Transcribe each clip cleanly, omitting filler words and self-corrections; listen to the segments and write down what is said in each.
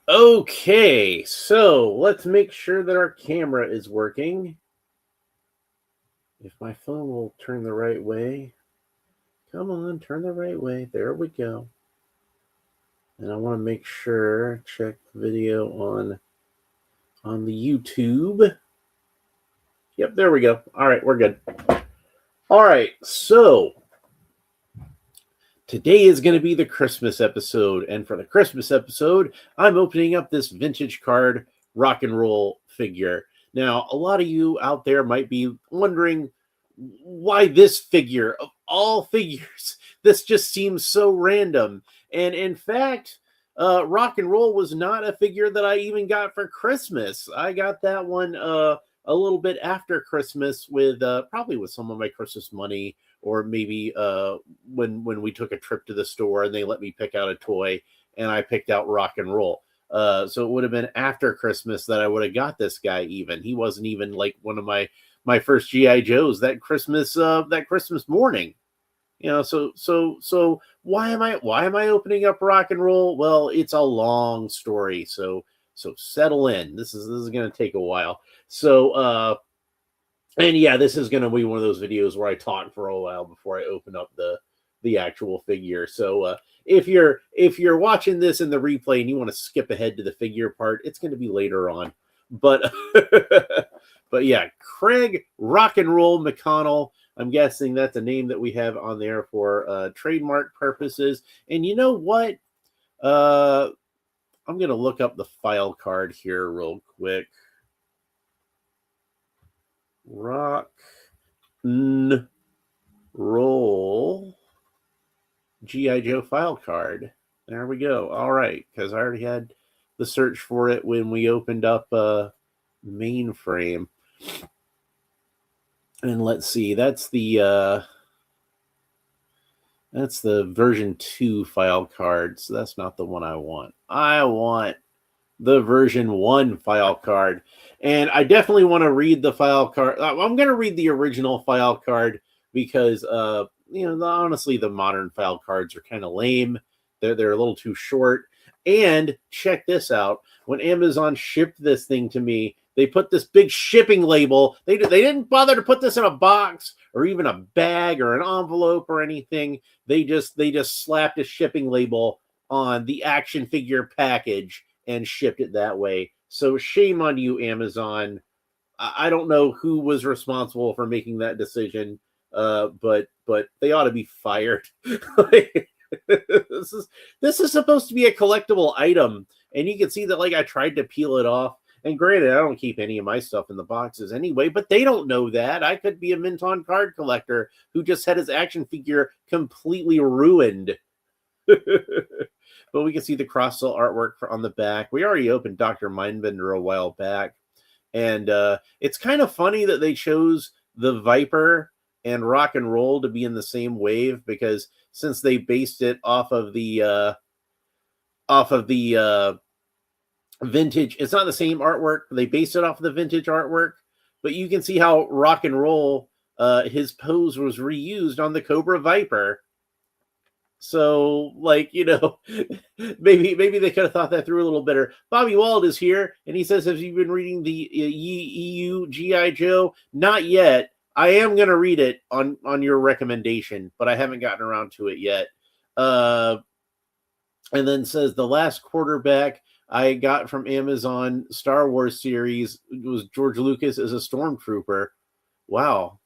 Okay, so let's make sure that our camera is working. If my phone will turn the right way. Come on, turn the right way. There we go. And I want to make sure, check the video on the YouTube. Yep, there we go. All right, we're good. All right, so today is going to be the Christmas episode. And for the Christmas episode, I'm opening up this vintage card rock and roll figure. Now, a lot of you out there might be wondering why this figure of all figures. This just seems so random. And in fact, rock and roll was not a figure that I even got for Christmas. I got that one a little bit after Christmas with probably with some of my Christmas money, or maybe when we took a trip to the store and they let me pick out a toy, and I picked out rock and roll. So it would have been after Christmas that I would have got this guy. Even he wasn't even like one of my first GI Joes that Christmas morning. So why am I opening up rock and roll? Well, it's a long story, so settle in. This is going to take a while. So and yeah, this is going to be one of those videos where I talk for a while before I open up the actual figure. So if you're watching this in the replay and you want to skip ahead to the figure part, it's going to be later on. But but yeah, Craig Rock and Roll McConnell. I'm guessing that's a name that we have on there for trademark purposes. And you know what? I'm going to look up the file card here real quick. Rock and Roll GI Joe file card. There we go. All right, because I already had the search for it when we opened up Mainframe. And let's see, that's the version 2 file card. So that's not the one I want. I want the version 1 file card. And I definitely want to read the file card. I'm going to read the original file card because honestly, the modern file cards are kind of lame. They're a little too short. And check this out. When Amazon shipped this thing to me, they put this big shipping label. They didn't bother to put this in a box or even a bag or an envelope or anything. They just slapped a shipping label on the action figure package and shipped it that way. So shame on you, Amazon. I don't know who was responsible for making that decision, but they ought to be fired. This is supposed to be a collectible item, and you can see that I tried to peel it off. And granted, I don't keep any of my stuff in the boxes anyway, but they don't know that. I could be a Minton card collector who just had his action figure completely ruined. But we can see the cross-cell artwork on the back. We already opened Dr. Mindbender a while back. And it's kind of funny that they chose the Viper and Rock and Roll to be in the same wave, because since they based it off of the vintage, it's not the same artwork. They based it off of the vintage artwork, but you can see how Rock and Roll, his pose was reused on the Cobra Viper. So, maybe they could have thought that through a little better. Bobby Wald is here, and he says, have you been reading the EU G.I. Joe? Not yet. I am going to read it on your recommendation, but I haven't gotten around to it yet. And then says, the last quarterback I got from Amazon Star Wars series was George Lucas as a stormtrooper. Wow.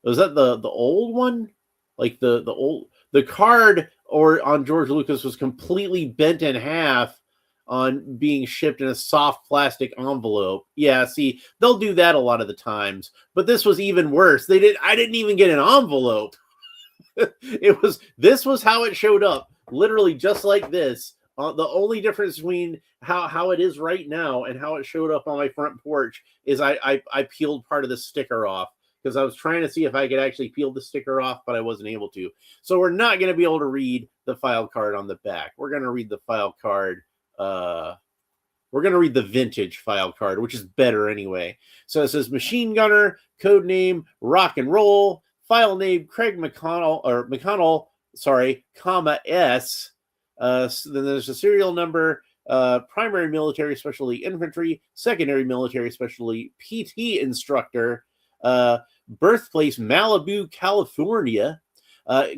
Was that the old one? Like the card or on George Lucas was completely bent in half on being shipped in a soft plastic envelope. Yeah, see, they'll do that a lot of the times. But this was even worse. I didn't even get an envelope. This was how it showed up. Literally just like this. The only difference between how it is right now and how it showed up on my front porch is I peeled part of the sticker off, because I was trying to see if I could actually peel the sticker off, but I wasn't able to. So we're not going to be able to read the file card on the back. We're going to read the file card. We're going to read the vintage file card, which is better anyway. So it says Machine Gunner, code name Rock and Roll, file name Craig McConnell, comma S. Then there's a serial number primary military specialty infantry, secondary military specialty PT instructor, birthplace Malibu, California,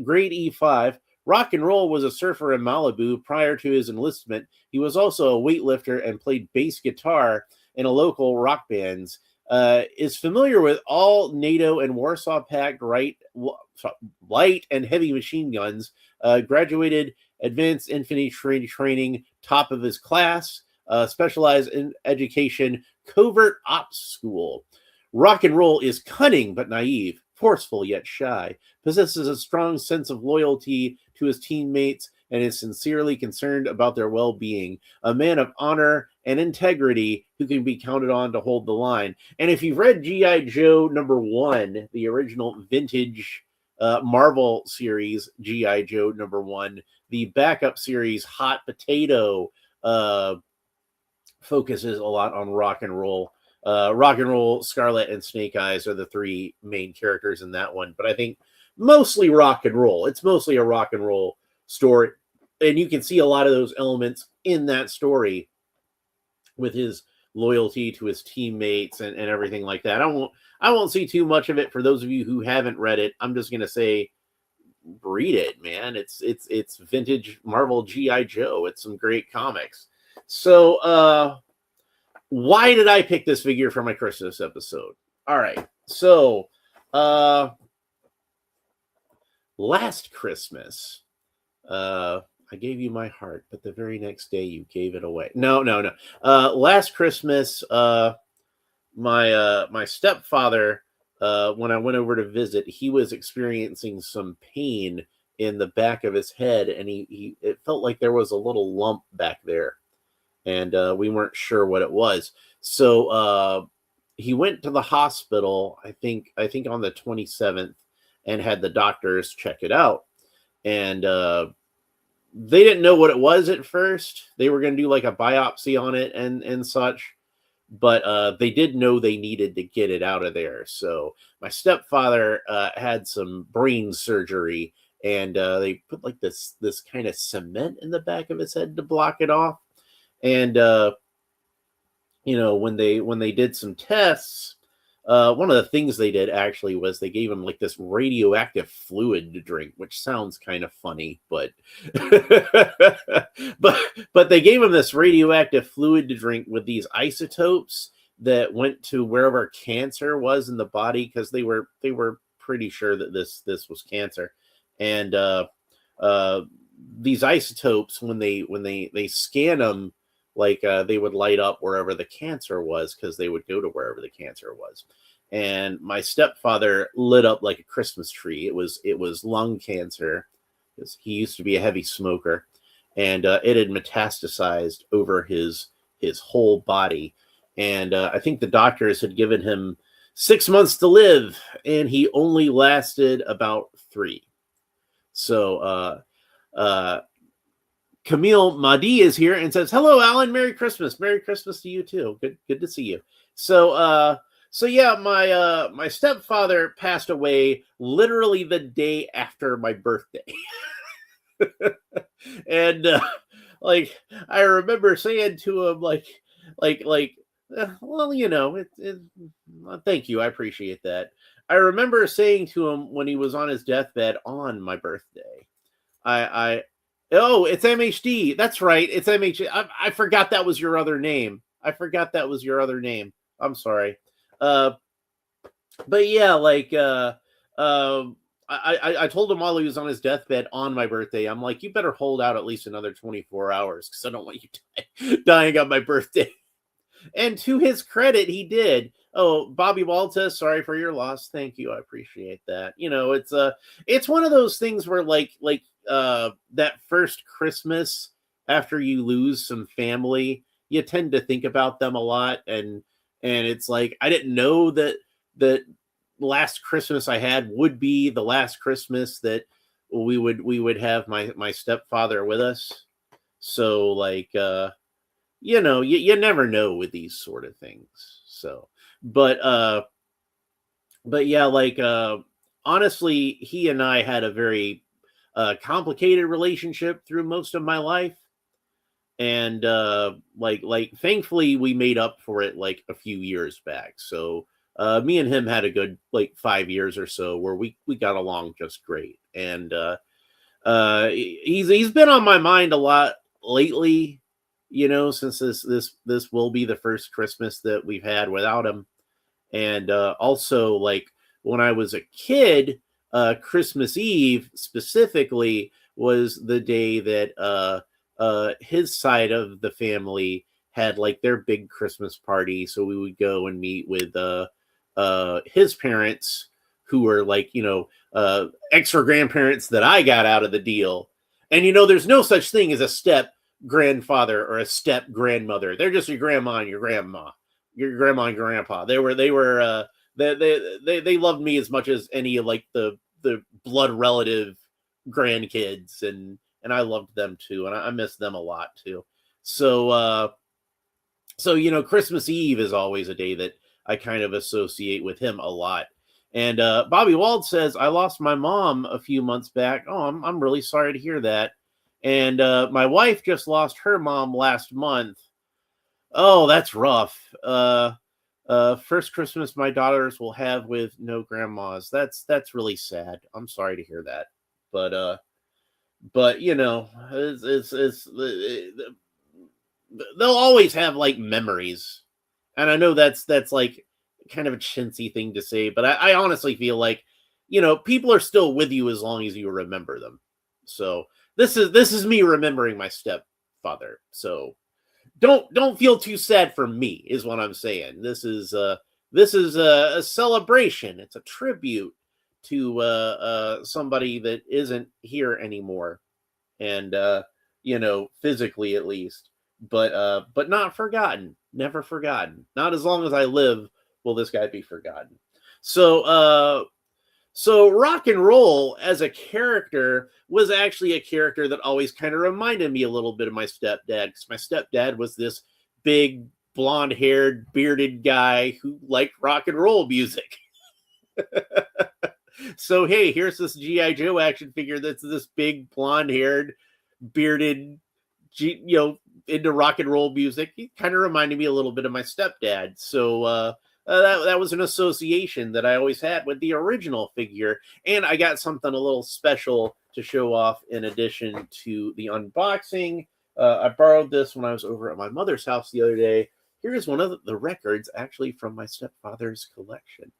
grade E5. Rock and roll was a surfer in Malibu prior to his enlistment. He was also a weightlifter and played bass guitar in a local rock bands. Is familiar with all NATO and Warsaw Pact light and heavy machine guns. Graduated advanced infantry training, top of his class. Specialized in education, covert ops school. Rock and roll is cunning but naive, forceful yet shy, possesses a strong sense of loyalty to his teammates, and is sincerely concerned about their well-being. A man of honor and integrity who can be counted on to hold the line. And if you've read G.I. Joe #1, the original vintage Marvel series, G.I. Joe #1, the backup series Hot Potato focuses a lot on rock and roll. Rock and roll, Scarlet, and Snake Eyes are the three main characters in that one. But I think mostly rock and roll. It's mostly a rock and roll story. And you can see a lot of those elements in that story with his loyalty to his teammates and everything like that. I won't see too much of it for those of you who haven't read it. I'm just going to say, read it, man. It's vintage Marvel G.I. Joe. It's some great comics. So, why did I pick this figure for my Christmas episode? All right. So, last Christmas, I gave you my heart, but the very next day you gave it away. No. Last Christmas, my stepfather, when I went over to visit, he was experiencing some pain in the back of his head, and it felt like there was a little lump back there, and we weren't sure what it was. So he went to the hospital, I think on the 27th, and had the doctors check it out, and they didn't know what it was at first. They were going to do like a biopsy on it and such, but they did know they needed to get it out of there. So my stepfather had some brain surgery, and they put like this kind of cement in the back of his head to block it off. And when they did some tests, one of the things they did actually was they gave him like this radioactive fluid to drink, which sounds kind of funny, but but they gave him this radioactive fluid to drink with these isotopes that went to wherever cancer was in the body, because they were pretty sure that this was cancer. And these isotopes, when they scan them, like they would light up wherever the cancer was, because they would go to wherever the cancer was. And my stepfather lit up like a Christmas tree. It was lung cancer, because he used to be a heavy smoker, and it had metastasized over his whole body. And I think the doctors had given him 6 months to live, and he only lasted about 3. So Camille Mahdi is here and says, "Hello, Alan. Merry Christmas. Merry Christmas to you too. Good to see you." So yeah, my stepfather passed away literally the day after my birthday. And like I remember saying to him like well, thank you, I appreciate that. I remember saying to him when he was on his deathbed on my birthday, oh, it's MHD. That's right. It's MHD. I forgot that was your other name. I'm sorry. But yeah, like, I told him while he was on his deathbed on my birthday, I'm like, you better hold out at least another 24 hours, because I don't want you dying on my birthday. And to his credit, he did. Oh, Bobby Walta, sorry for your loss. Thank you. I appreciate that. It's one of those things where like that first Christmas after you lose some family, you tend to think about them a lot. And it's like, I didn't know that last Christmas I had would be the last Christmas that we would have my stepfather with us. So like, you never know with these sort of things. So, but yeah, like, honestly, he and I had a very complicated relationship through most of my life. and like thankfully we made up for it like a few years back. So me and him had a good like 5 years or so where we got along just great. And he's been on my mind a lot lately, since this will be the first Christmas that we've had without him. And also, like, when I was a kid, Christmas Eve specifically was the day that his side of the family had like their big Christmas party. So we would go and meet with his parents, who were like, extra grandparents that I got out of the deal. And there's no such thing as a step grandfather or a step grandmother. They're just your grandma and your grandma, your grandma and grandpa. They loved me as much as any of like the blood relative grandkids, and I loved them too, and I miss them a lot too. So Christmas Eve is always a day that I kind of associate with him a lot. And Bobby Wald says, I lost my mom a few months back. Oh, I'm really sorry to hear that. And my wife just lost her mom last month. Oh, that's rough. First Christmas my daughters will have with no grandmas. That's really sad. I'm sorry to hear that. But it's they'll always have like memories. And I know that's like kind of a chintzy thing to say, but I honestly feel like, people are still with you as long as you remember them. So this is me remembering my stepfather. So don't feel too sad for me, is what I'm saying. This is a celebration. It's a tribute to somebody that isn't here anymore, and physically at least, but not forgotten, never forgotten. Not as long as I live will this guy be forgotten. So rock and roll as a character was actually a character that always kind of reminded me a little bit of my stepdad, because my stepdad was this big blonde-haired bearded guy who liked rock and roll music. So hey, here's this G.I. Joe action figure that's this big blonde-haired bearded, into rock and roll music. He kind of reminded me a little bit of my stepdad. So that was an association that I always had with the original figure. And I got something a little special to show off in addition to the unboxing. I borrowed this when I was over at my mother's house the other day. Here's one of the records actually from my stepfather's collection.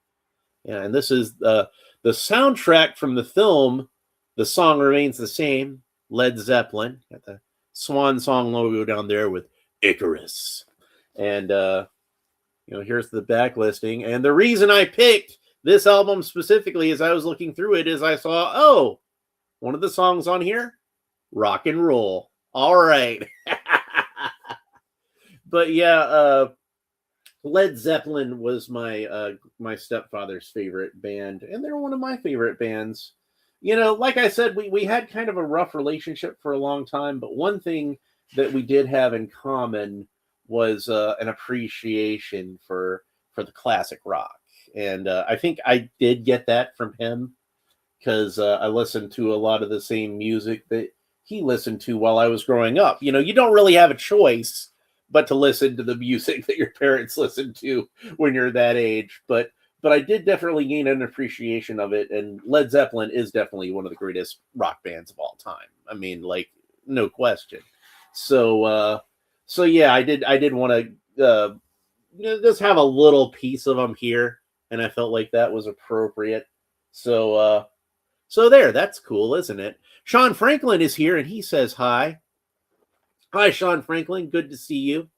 Yeah, and this is the soundtrack from the film The Song Remains the Same, Led Zeppelin. Got the Swan Song logo down there with Icarus. And here's the back listing. And the reason I picked this album specifically as I was looking through it is I saw, one of the songs on here, rock and roll. All right. But yeah, Led Zeppelin was my my stepfather's favorite band, and they're one of my favorite bands. Like I said, we had kind of a rough relationship for a long time, but one thing that we did have in common was an appreciation for the classic rock. And I think I did get that from him, because I listened to a lot of the same music that he listened to while I was growing up. You don't really have a choice but to listen to the music that your parents listened to when you're that age. But I did definitely gain an appreciation of it. And Led Zeppelin is definitely one of the greatest rock bands of all time. I mean, like, no question. So yeah, I did want to just have a little piece of them here, and I felt like that was appropriate. So there, that's cool, isn't it? Sean Franklin is here, and he says hi. Hi, Sean Franklin. Good to see you.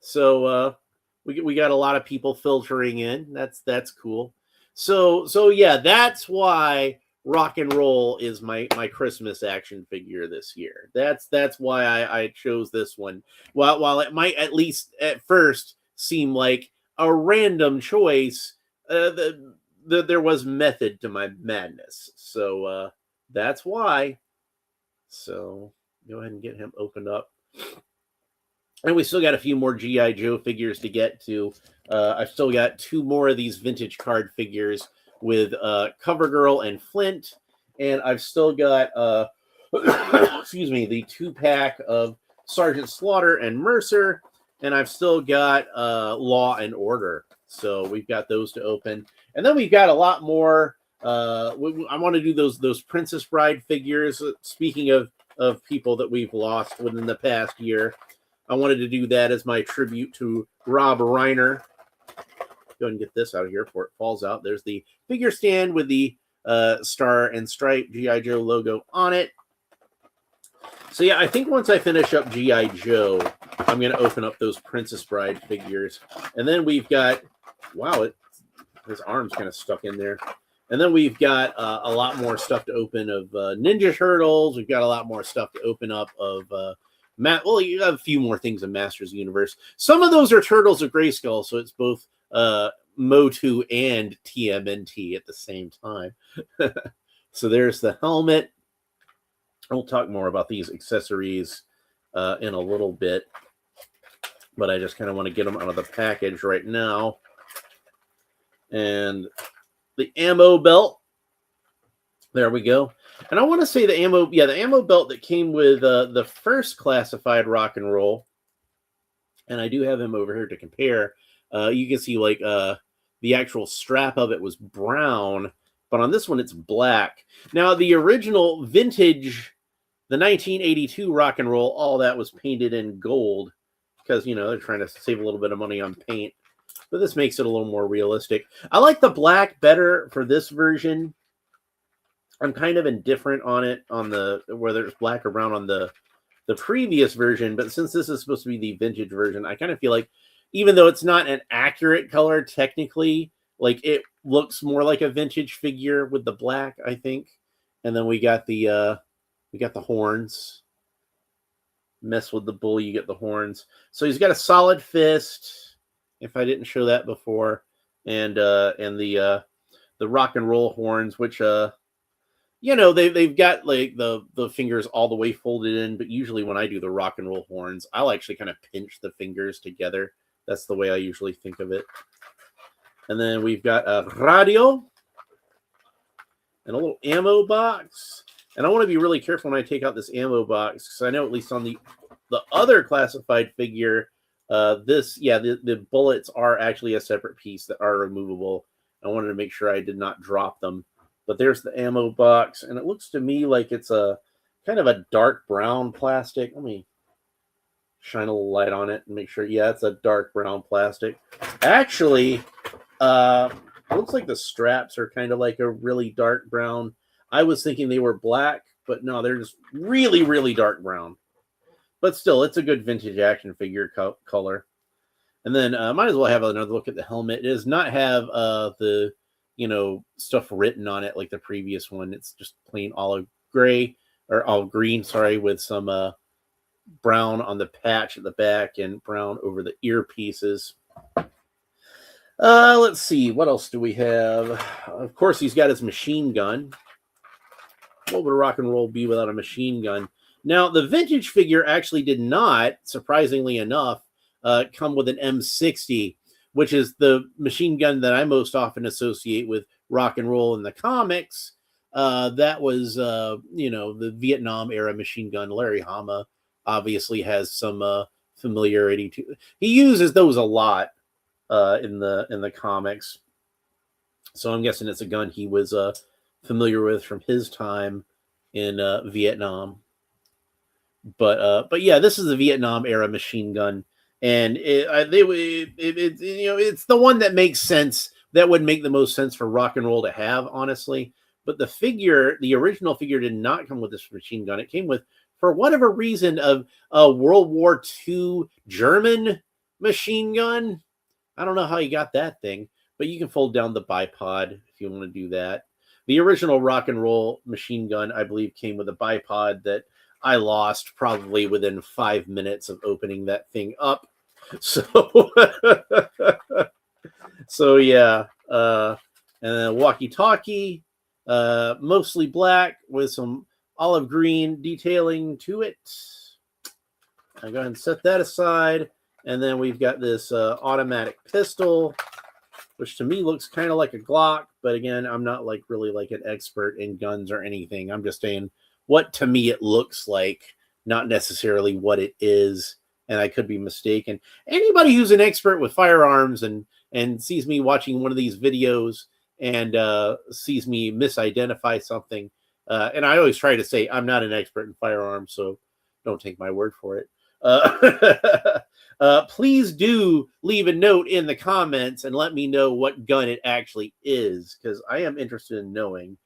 So we got a lot of people filtering in. That's cool. So yeah, that's why rock and roll is my Christmas action figure this year. That's why I chose this one. While it might at least at first seem like a random choice, there was method to my madness. So that's why. So go ahead and get him opened up. And we still got a few more G.I. Joe figures to get to. I've still got 2 more of these vintage card figures with CoverGirl and Flint. And I've still got, excuse me, the 2-pack of Sergeant Slaughter and Mercer, and I've still got Law and Order. So we've got those to open, and then we've got a lot more. I want to do those Princess Bride figures. Speaking of people that we've lost within the past year, I wanted to do that as my tribute to Rob Reiner. Go ahead and get this out of here before it falls out. There's the figure stand with the Star and Stripe G.I. Joe logo on it. So yeah, I think once I finish up G.I. Joe, I'm going to open up those Princess Bride figures. And then we've got, wow, his arm's kind of stuck in there. And then we've got a lot more stuff to open of Ninja Turtles. We've got a lot more stuff to open up of well, you have a few more things in Masters of the Universe. Some of those are Turtles of Grayskull, so it's both Motu and TMNT at the same time. So there's the helmet. We'll talk more about these accessories in a little bit, but I just kind of want to get them out of the package right now. And the ammo belt. There we go. And I want to say the ammo belt that came with the first classified Rock and Roll. And I do have him over here to compare. You can see like the actual strap of it was brown, but on this one it's black. Now the original vintage, the 1982 Rock and Roll, all that was painted in gold because, you know, they're trying to save a little bit of money on paint. But this makes it a little more realistic. I like the black better for this version. I'm kind of indifferent on it, on the whether it's black or brown on the previous version. But since this is supposed to be the vintage version, I kind of feel like, even though it's not an accurate color technically, like it looks more like a vintage figure with the black, I think. And then we got the horns. Mess with the bull, you get the horns. So he's got a solid fist. If I didn't show that before, and the Rock and Roll horns, which you know, they've got like the fingers all the way folded in, but usually when I do the Rock and Roll horns, I'll actually kind of pinch the fingers together. That's the way I usually think of it. And then we've got a radio and a little ammo box. And I want to be really careful when I take out this ammo box, because I know at least on the other classified figure, the bullets are actually a separate piece that are removable. I wanted to make sure I did not drop them. But there's the ammo box, and it looks to me like it's a kind of a dark brown plastic. Let me shine a little light on it and make sure. Yeah, it's a dark brown plastic. Actually, it looks like the straps are kind of like a really dark brown. I was thinking they were black, but no, they're just really, really dark brown. But still, it's a good vintage action figure color. And then might as well have another look at the helmet. It does not have the, you know, stuff written on it like the previous one. It's just plain olive gray, or olive green, sorry, with some brown on the patch at the back and brown over the earpieces. Let's see, what else do we have? Of course, he's got his machine gun. What would a Rock and Roll be without a machine gun? Now, the vintage figure actually did not, surprisingly enough, come with an M60, which is the machine gun that I most often associate with Rock and Roll in the comics. That was, you know, the Vietnam era machine gun. Larry Hama obviously has some familiarity to. He uses those a lot in the comics, so I'm guessing it's a gun he was familiar with from his time in Vietnam. But yeah, this is the Vietnam era machine gun. And it's the one that makes sense. That would make the most sense for Rock and Roll to have, honestly. But the original figure did not come with this machine gun. It came with, for whatever reason, a World War II German machine gun. I don't know how you got that thing, but you can fold down the bipod if you want to do that. The original Rock and Roll machine gun, I believe, came with a bipod that I lost probably within 5 minutes of opening that thing up. So, yeah, and then walkie-talkie, mostly black with some olive green detailing to it. I'll go ahead and set that aside. And then we've got this automatic pistol, which to me looks kind of like a Glock. But again, I'm not really like an expert in guns or anything. I'm just saying what to me it looks like not necessarily what it is, and I could be mistaken. Anybody who's an expert with firearms and sees me watching one of these videos and sees me misidentify something, and I always try to say I'm not an expert in firearms, so don't take my word for it. Please do leave a note in the comments and let me know what gun it actually is, because I am interested in knowing,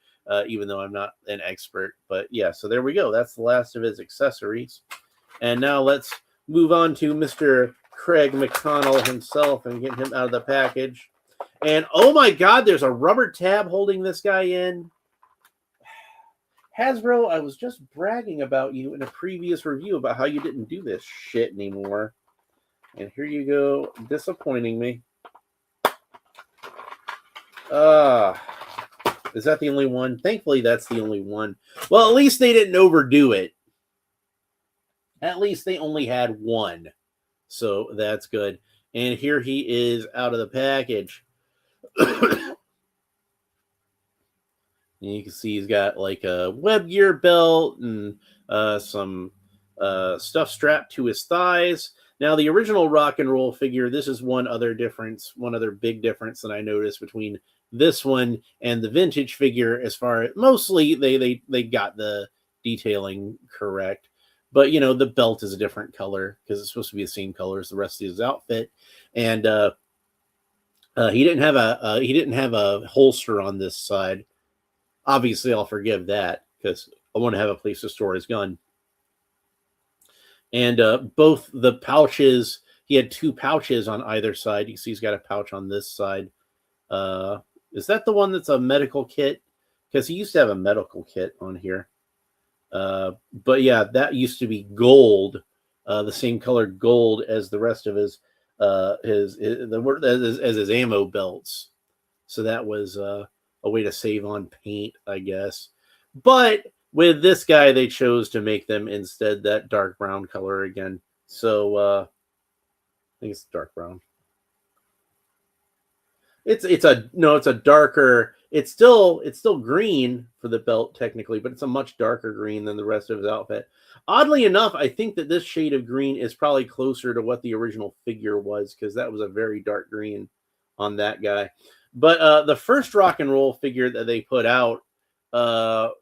even though I'm not an expert. But yeah, so there we go. That's the last of his accessories. And now let's move on to Mr. Craig McConnell himself and get him out of the package. And oh my God, there's a rubber tab holding this guy in. Hasbro, I was just bragging about you in a previous review about how you didn't do this shit anymore. And here you go, disappointing me. Is that the only one? Thankfully, that's the only one. Well, at least they didn't overdo it. At least they only had one. So that's good. And here he is out of the package. You can see he's got like a web gear belt and some stuff strapped to his thighs. Now, the original rock and roll figure, this is one other big difference that I noticed between this one and the vintage figure, as far as mostly they got the detailing correct. But, you know, the belt is a different color because it's supposed to be the same color as the rest of his outfit. And he didn't have a holster on this side. Obviously, I'll forgive that because I want to have a place to store his gun. And both the pouches, he had two pouches on either side. You see he's got a pouch on this side. Is that the one that's a medical kit? Because he used to have a medical kit on here. But yeah, that used to be gold, the same color gold as the rest of his ammo belts. So that was a way to save on paint, I guess. But with this guy, they chose to make them instead that dark brown color again. So I think it's dark brown. It's a darker. It's still green for the belt technically, but it's a much darker green than the rest of his outfit. Oddly enough, I think that this shade of green is probably closer to what the original figure was, because that was a very dark green on that guy. But the first rock and roll figure that they put out,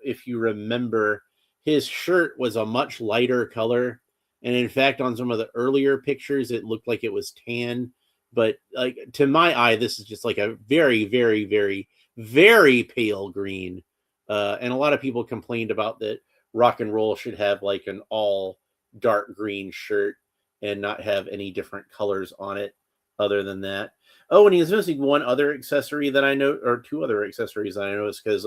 if you remember, his shirt was a much lighter color. And in fact, on some of the earlier pictures, it looked like it was tan. But like to my eye, this is just like a very, very, very, very pale green. And a lot of people complained about that rock and roll should have like an all dark green shirt and not have any different colors on it other than that. Oh, and he's missing one other accessory that I know, or two other accessories that I noticed, because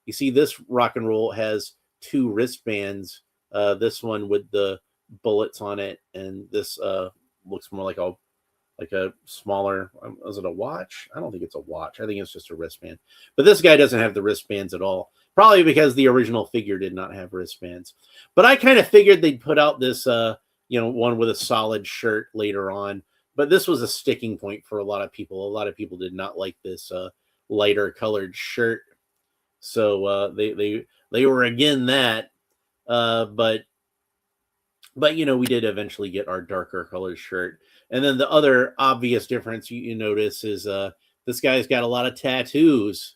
you see this rock and roll has two wristbands. This one with the bullets on it, and this looks more like a smaller, is it a watch? I don't think it's a watch. I think it's just a wristband. But this guy doesn't have the wristbands at all. Probably because the original figure did not have wristbands. But I kind of figured they'd put out this, one with a solid shirt later on. But this was a sticking point for a lot of people. A lot of people did not like this lighter colored shirt. So they were again that. But we did eventually get our darker colored shirt. And then the other obvious difference you notice is this guy's got a lot of tattoos.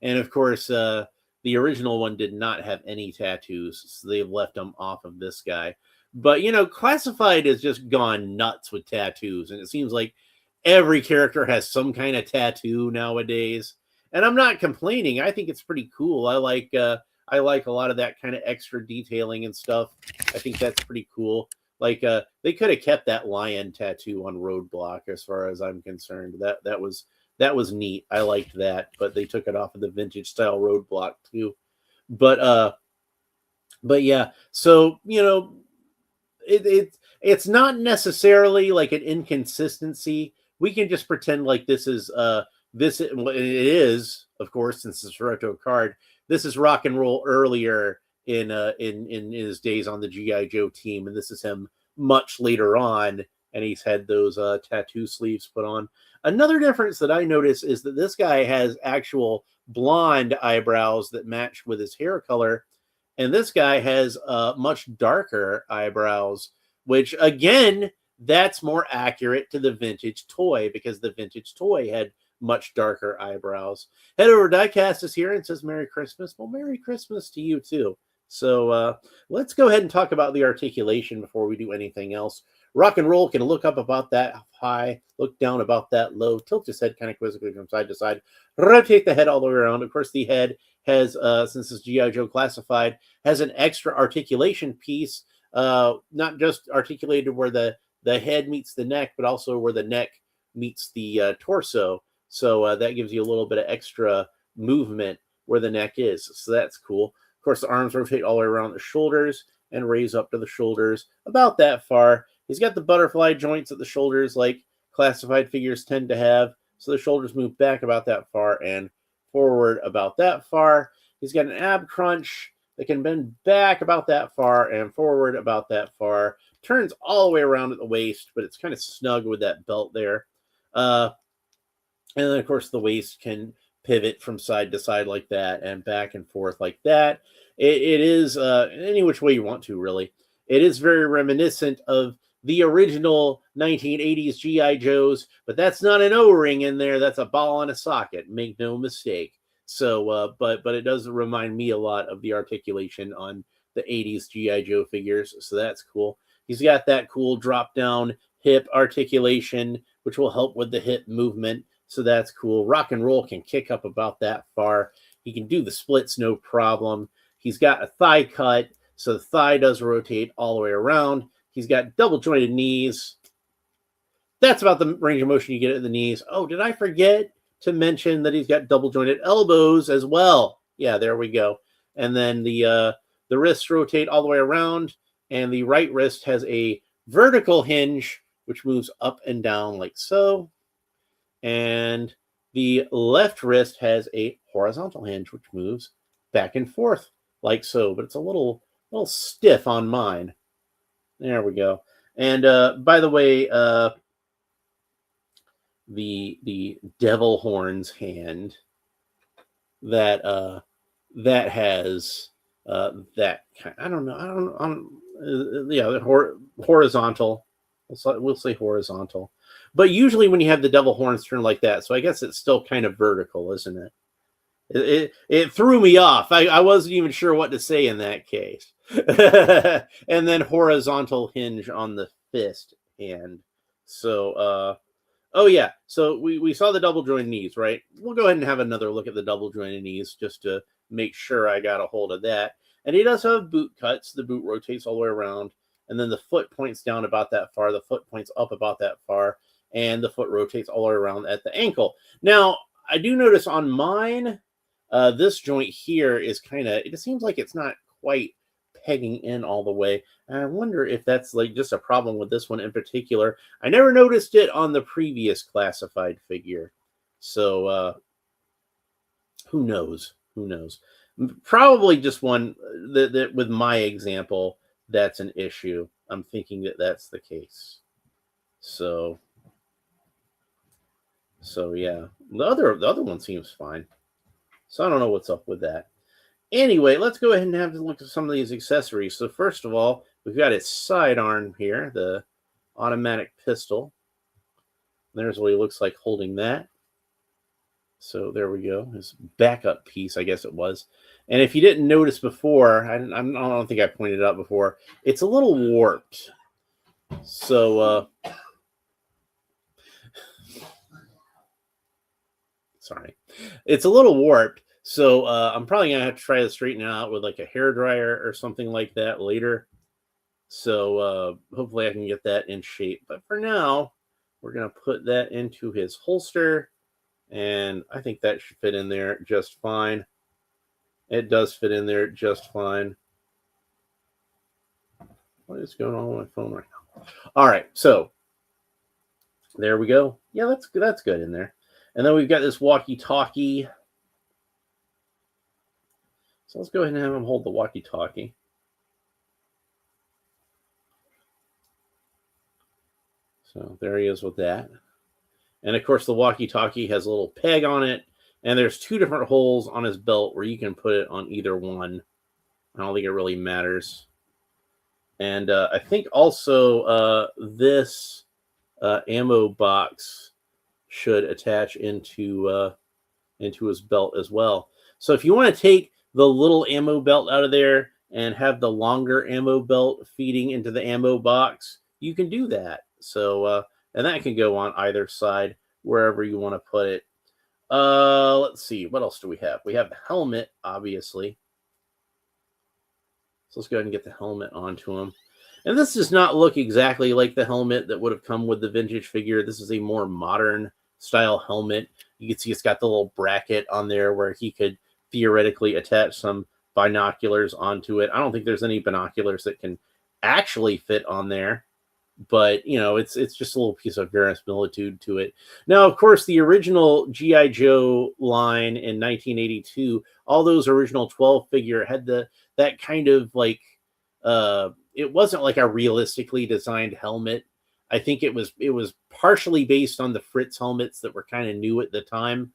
And of course, the original one did not have any tattoos. So they've left them off of this guy. But, Classified has just gone nuts with tattoos. And it seems like every character has some kind of tattoo nowadays. And I'm not complaining. I think it's pretty cool. I like a lot of that kind of extra detailing and stuff. I think that's pretty cool. Like they could have kept that lion tattoo on Roadblock, as far as I'm concerned. That was neat. I liked that, but they took it off of the vintage style Roadblock too. But yeah. So it's not necessarily like an inconsistency. We can just pretend like this is it is, of course, since it's a retro card. This is rock and roll earlier in his days on the G.I. Joe team, and this is him much later on, and he's had those tattoo sleeves put on. Another difference that I notice is that this guy has actual blonde eyebrows that match with his hair color, And this guy has much darker eyebrows, which again, that's more accurate to the vintage toy because the vintage toy had much darker eyebrows. Head over Diecast is here and says Merry Christmas. Well, Merry Christmas to you too. So let's go ahead and talk about the articulation before we do anything else. Rock and Roll can look up about that high, look down about that low, tilt his head kind of quizzically from side to side, rotate the head all the way around. Of course, the head has, since it's G.I. Joe classified, has an extra articulation piece, not just articulated where the head meets the neck, but also where the neck meets the torso. So that gives you a little bit of extra movement where the neck is. So that's cool. Of course, the arms rotate all the way around the shoulders and raise up to the shoulders about that far. He's got the butterfly joints at the shoulders like classified figures tend to have. So the shoulders move back about that far and forward about that far. He's got an ab crunch that can bend back about that far and forward about that far. Turns all the way around at the waist, but it's kind of snug with that belt there. And then, of course, the waist can pivot from side to side like that and back and forth like that. It is any which way you want to, really. It is very reminiscent of the original 1980s G.I. Joes, but that's not an O-ring in there. That's a ball in a socket. Make no mistake. So, but it does remind me a lot of the articulation on the 80s G.I. Joe figures. So that's cool. He's got that cool drop-down hip articulation, which will help with the hip movement. So that's cool. Rock and Roll can kick up about that far. He can do the splits, no problem. He's got a thigh cut, so the thigh does rotate all the way around. He's got double jointed knees. That's about the range of motion you get at the knees. Oh, did I forget to mention that he's got double jointed elbows as well? Yeah, there we go. And then the wrists rotate all the way around, and the right wrist has a vertical hinge, which moves up and down like so. And the left wrist has a horizontal hinge, which moves back and forth like so, but it's a little stiff on mine. There we go. And by the way, the devil horns hand that has that I don't know, yeah, horizontal. We'll say horizontal. But usually when you have the devil horns turn like that, so I guess it's still kind of vertical, isn't it? It threw me off. I wasn't even sure what to say in that case. And then horizontal hinge on the fist hand. So, oh yeah. So we saw the double jointed knees, right? We'll go ahead and have another look at the double jointed knees just to make sure I got a hold of that. And he does have boot cuts. The boot rotates all the way around. And then the foot points down about that far. The foot points up about that far. And the foot rotates all the way around at the ankle. Now, I do notice on mine, this joint here is kind of, it seems like it's not quite pegging in all the way. And I wonder if that's like just a problem with this one in particular. I never noticed it on the previous classified figure. So, who knows? Who knows? Probably just one that with my example, that's an issue. I'm thinking that that's the case. So yeah, the other one seems fine. So I don't know what's up with that. Anyway, let's go ahead and have a look at some of these accessories. So first of all, we've got his sidearm here, the automatic pistol. There's what he looks like holding that. So there we go. His backup piece, I guess it was. And if you didn't notice before, I don't think I pointed it out before, it's a little warped. So, sorry. It's a little warped. So I'm probably going to have to try to straighten it out with like a hairdryer or something like that later. So hopefully I can get that in shape. But for now, we're going to put that into his holster. And I think that should fit in there just fine. It does fit in there just fine. What is going on with my phone right now? All right, so there we go. Yeah, that's good in there. And then we've got this walkie-talkie. So let's go ahead and have him hold the walkie-talkie. So there he is with that. And of course, the walkie-talkie has a little peg on it. And there's two different holes on his belt where you can put it on either one. I don't think it really matters. And I think also this ammo box should attach into his belt as well. So if you want to take the little ammo belt out of there and have the longer ammo belt feeding into the ammo box, you can do that. So and that can go on either side wherever you want to put it. Let's see, what else do we have? We have the helmet, obviously. So let's go ahead and get the helmet onto him. And this does not look exactly like the helmet that would have come with the vintage figure. This is a more modern style helmet. You can see it's got the little bracket on there where he could theoretically attach some binoculars onto it. I don't think there's any binoculars that can actually fit on there, but you know, it's just a little piece of verisimilitude to it. Now, of course, the original GI Joe line in 1982, all those original 12 figure had that kind of like it wasn't like a realistically designed helmet. I think it was partially based on the Fritz helmets that were kind of new at the time,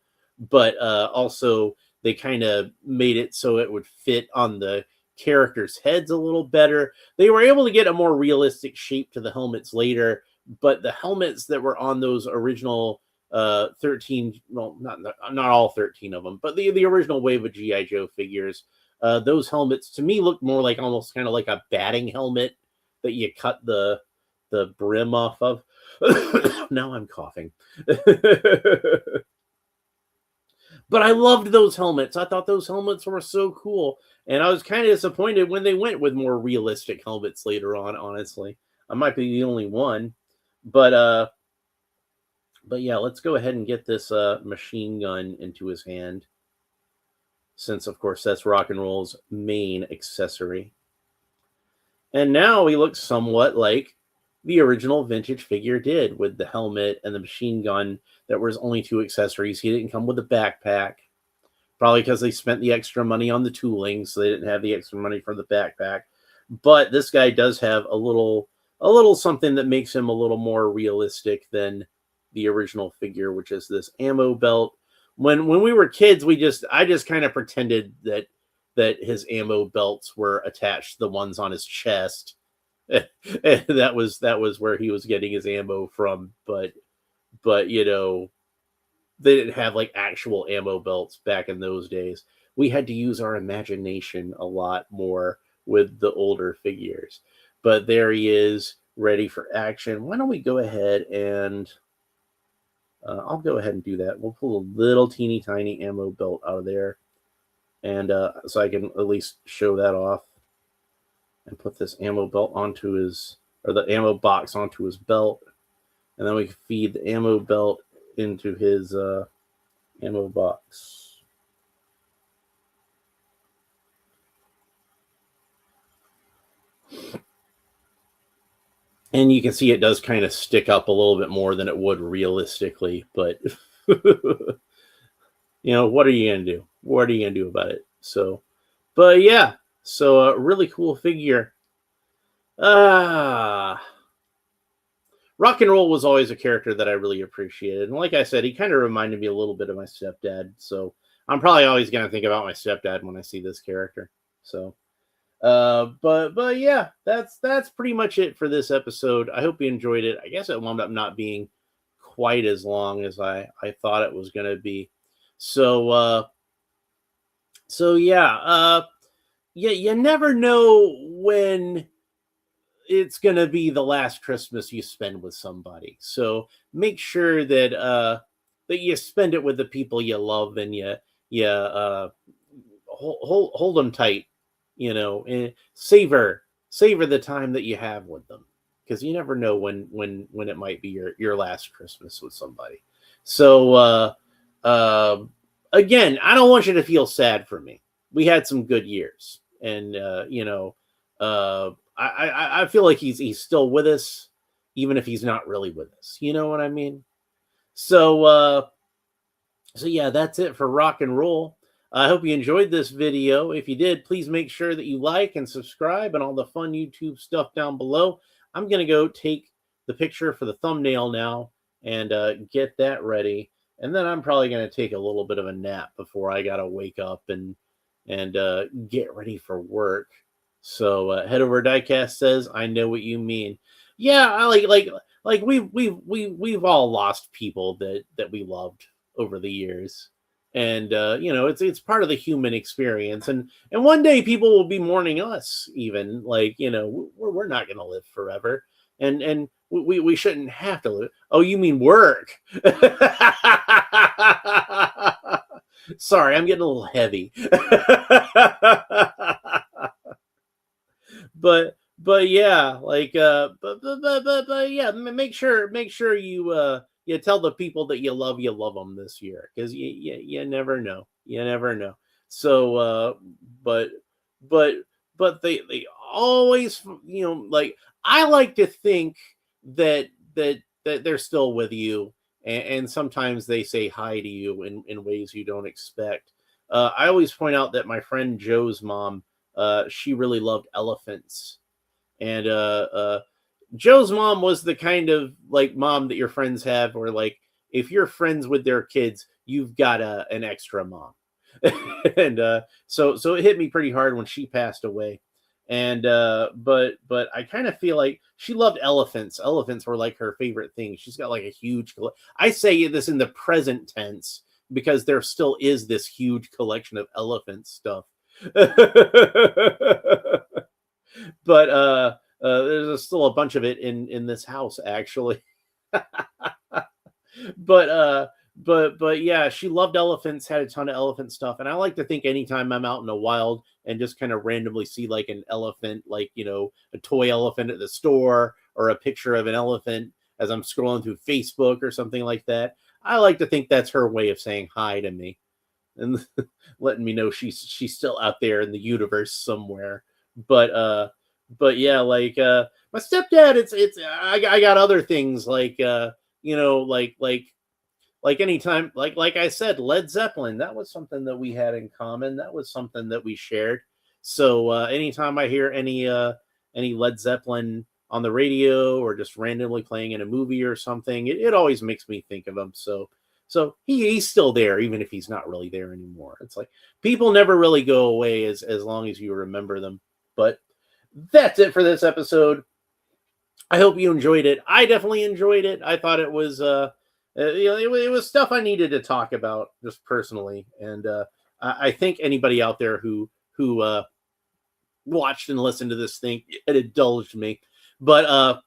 but also they kind of made it so it would fit on the characters' heads a little better. They were able to get a more realistic shape to the helmets later, but the helmets that were on those original 13, well, not all 13 of them, but the original wave of GI Joe figures, those helmets to me looked more like almost kind of like a batting helmet that you cut the brim off of. Now I'm coughing. But I loved those helmets. I thought those helmets were so cool. And I was kind of disappointed when they went with more realistic helmets later on, honestly. I might be the only one. But yeah, let's go ahead and get this machine gun into his hand. Since of course that's Rock and Roll's main accessory. And now he looks somewhat like the original vintage figure did, with the helmet and the machine gun. That was only two accessories. He didn't come with a backpack, probably because they spent the extra money on the tooling, so they didn't have the extra money for the backpack. But this guy does have a little something that makes him a little more realistic than the original figure, which is this ammo belt. When we were kids, I just kind of pretended that his ammo belts were attached to the ones on his chest. that was where he was getting his ammo from, but you know, they didn't have like actual ammo belts back in those days. We had to use our imagination a lot more with the older figures. But there he is, ready for action. Why don't we go ahead and I'll go ahead and do that. We'll pull a little teeny tiny ammo belt out of there, and so I can at least show that off. And put this ammo belt onto his, or the ammo box onto his belt. And then we can feed the ammo belt into his ammo box. And you can see it does kind of stick up a little bit more than it would realistically, but you know, what are you going to do? What are you going to do about it? So, but yeah, so a really cool figure. Rock and Roll was always a character that I really appreciated. And like I said, he kind of reminded me a little bit of my stepdad. So I'm probably always going to think about my stepdad when I see this character. So, but yeah, that's pretty much it for this episode. I hope you enjoyed it. I guess it wound up not being quite as long as I thought it was going to be. So, yeah, you never know when it's going to be the last Christmas you spend with somebody. So make sure that that you spend it with the people you love, and you hold them tight, you know, and savor the time that you have with them, because you never know when it might be your last Christmas with somebody. So again, I don't want you to feel sad for me. We had some good years, and you know, I feel like he's still with us, even if he's not really with us. You know what I mean? So so yeah, that's it for Rock and Roll. I hope you enjoyed this video. If you did, please make sure that you like and subscribe and all the fun YouTube stuff down below. I'm gonna go take the picture for the thumbnail now and get that ready, and then I'm probably gonna take a little bit of a nap before I gotta wake up and and get ready for work. So head over Diecast says, I know what you mean. Yeah, I like we've all lost people that we loved over the years. And it's part of the human experience, and one day people will be mourning us, even. Like, we're not going to live forever, and we shouldn't have to live. Oh, you mean work? Sorry, I'm getting a little heavy. but yeah, like but yeah, make sure you tell the people that you love them this year, because you never know. You never know. So but but they always, like, I like to think that they're still with you, and sometimes they say hi to you in ways you don't expect. I always point out that my friend Joe's mom, she really loved elephants. And Joe's mom was the kind of like mom that your friends have, or like if you're friends with their kids, you've got an extra mom. And so it hit me pretty hard when she passed away. And but I kind of feel like she loved elephants. Elephants were like her favorite thing. She's got like a huge I say this in the present tense because there still is this huge collection of elephant stuff. But there's still a bunch of it in this house, actually. but but yeah, she loved elephants, had a ton of elephant stuff, and I like to think anytime I'm out in the wild and just kind of randomly see like an elephant, like, a toy elephant at the store, or a picture of an elephant as I'm scrolling through Facebook or something like that, I like to think that's her way of saying hi to me and letting me know she's still out there in the universe somewhere. But yeah, like my stepdad, it's I got other things, like like anytime, like I said, Led Zeppelin, that was something that we had in common. That was something that we shared. So anytime I hear any Led Zeppelin on the radio, or just randomly playing in a movie or something, it always makes me think of him. So he's still there, even if he's not really there anymore. It's like people never really go away as long as you remember them. But that's it for this episode. I hope you enjoyed it. I definitely enjoyed it. I thought it was it was stuff I needed to talk about just personally, and I think anybody out there who watched and listened to this thing, it indulged me. But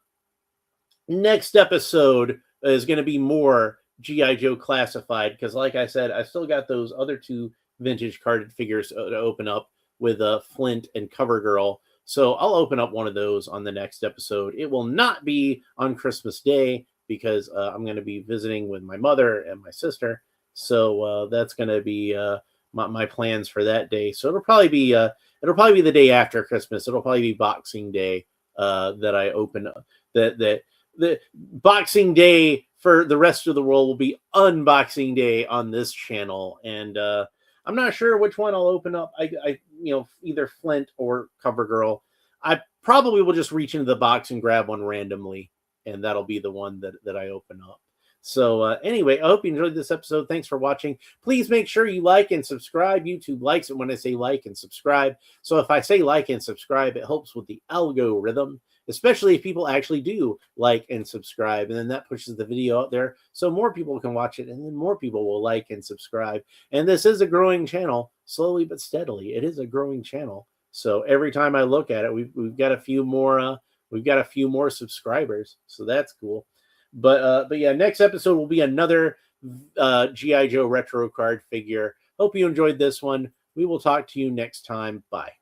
next episode is going to be more G.I. Joe Classified, because like I said, I still got those other two vintage carded figures to open up with Flint and CoverGirl. So I'll open up one of those on the next episode. It will not be on Christmas Day, because I'm going to be visiting with my mother and my sister. So that's going to be my plans for that day. So it'll probably be the day after Christmas. It'll probably be Boxing Day that I open up. The Boxing Day for the rest of the world will be Unboxing Day on this channel, and I'm not sure which one I'll open up. I either Flint or CoverGirl. I probably will just reach into the box and grab one randomly, and that'll be the one that I open up. So anyway, I hope you enjoyed this episode. Thanks for watching. Please make sure you like and subscribe. YouTube likes it when I say like and subscribe. So if I say like and subscribe, it helps with the algorithm, especially if people actually do like and subscribe. And then that pushes the video out there so more people can watch it, and then more people will like and subscribe. And this is a growing channel, slowly but steadily. It is a growing channel. So every time I look at it, we've got a few more subscribers. So that's cool. But yeah, next episode will be another G.I. Joe retro card figure. Hope you enjoyed this one. We will talk to you next time. Bye.